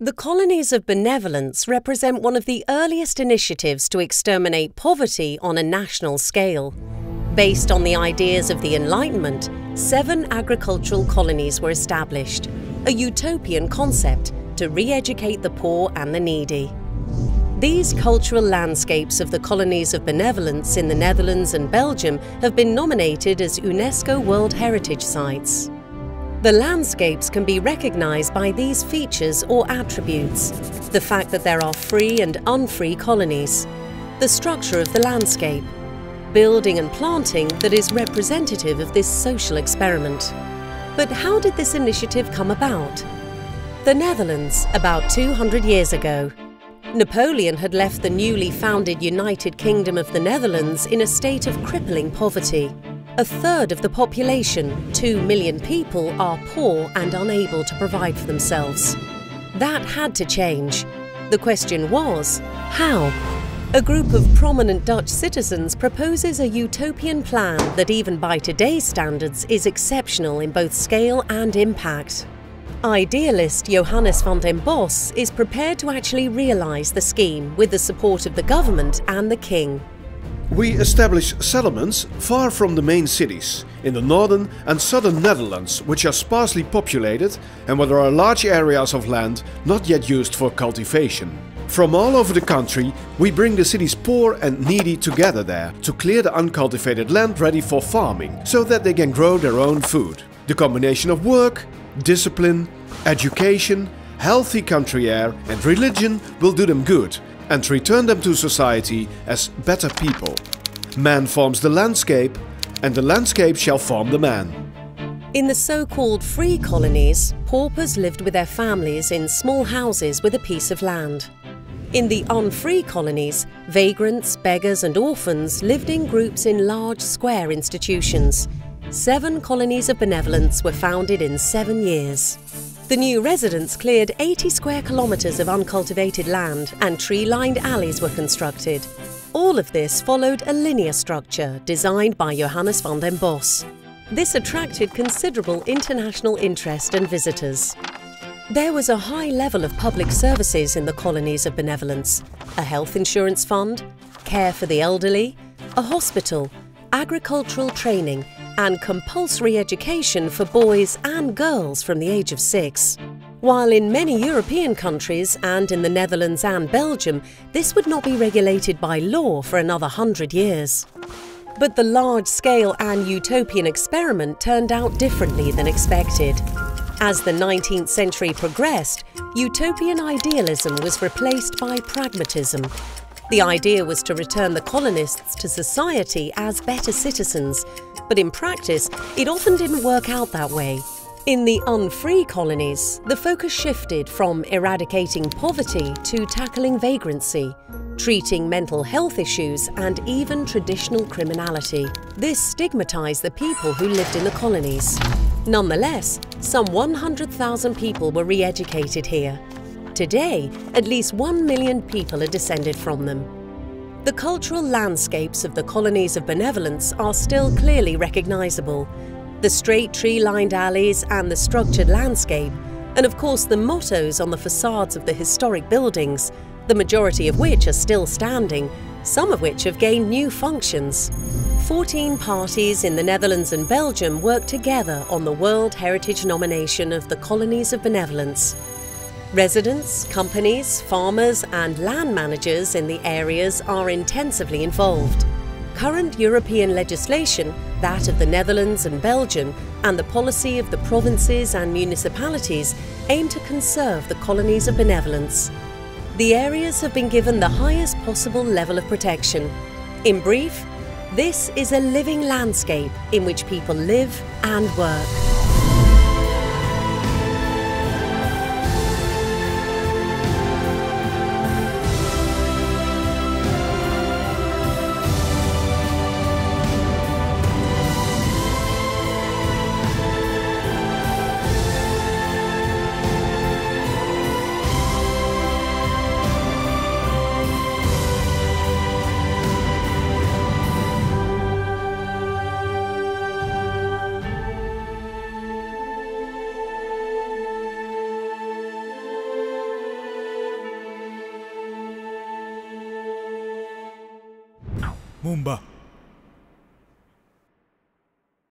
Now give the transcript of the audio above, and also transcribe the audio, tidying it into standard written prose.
The colonies of benevolence represent one of the earliest initiatives to exterminate poverty on a national scale. Based on the ideas of the Enlightenment, 7 agricultural colonies were established, a utopian concept to re-educate the poor and the needy. These cultural landscapes of the colonies of benevolence in the Netherlands and Belgium have been nominated as UNESCO World Heritage Sites. The landscapes can be recognized by these features or attributes: the fact that there are free and unfree colonies, the structure of the landscape, building and planting that is representative of this social experiment. But how did this initiative come about? The Netherlands, about 200 years ago. Napoleon had left the newly founded United Kingdom of the Netherlands in a state of crippling poverty. A third of the population, 2 million people, are poor and unable to provide for themselves. That had to change. The question was, how? A group of prominent Dutch citizens proposes a utopian plan that even by today's standards is exceptional in both scale and impact. Idealist Johannes van den Bos is prepared to actually realise the scheme with the support of the government and the king. We establish settlements far from the main cities, in the northern and southern Netherlands, which are sparsely populated and where there are large areas of land not yet used for cultivation. From all over the country, we bring the city's poor and needy together there to clear the uncultivated land ready for farming, so that they can grow their own food. The combination of work, discipline, education, healthy country air and religion will do them good and return them to society as better people. Man forms the landscape, and the landscape shall form the man. In the so-called free colonies, paupers lived with their families in small houses with a piece of land. In the unfree colonies, vagrants, beggars and orphans lived in groups in large square institutions. 7 colonies of benevolence were founded in 7 years. The new residents cleared 80 square kilometres of uncultivated land and tree-lined alleys were constructed. All of this followed a linear structure designed by Johannes van den Bos. This attracted considerable international interest and visitors. There was a high level of public services in the colonies of benevolence: a health insurance fund, care for the elderly, a hospital, agricultural training, and compulsory education for boys and girls from the age of 6. While in many European countries and in the Netherlands and Belgium, this would not be regulated by law for another 100 years. But the large-scale and utopian experiment turned out differently than expected. As the 19th century progressed, utopian idealism was replaced by pragmatism. The idea was to return the colonists to society as better citizens, but in practice, it often didn't work out that way. In the unfree colonies, the focus shifted from eradicating poverty to tackling vagrancy, treating mental health issues and even traditional criminality. This stigmatized the people who lived in the colonies. Nonetheless, some 100,000 people were re-educated here. Today, at least 1 million people are descended from them. The cultural landscapes of the colonies of benevolence are still clearly recognizable. The straight tree-lined alleys and the structured landscape, and of course the mottos on the facades of the historic buildings, the majority of which are still standing, some of which have gained new functions. 14 parties in the Netherlands and Belgium work together on the World Heritage nomination of the colonies of benevolence. Residents, companies, farmers and land managers in the areas are intensively involved. Current European legislation, that of the Netherlands and Belgium, and the policy of the provinces and municipalities aim to conserve the colonies of benevolence. The areas have been given the highest possible level of protection. In brief, this is a living landscape in which people live and work. Mumba.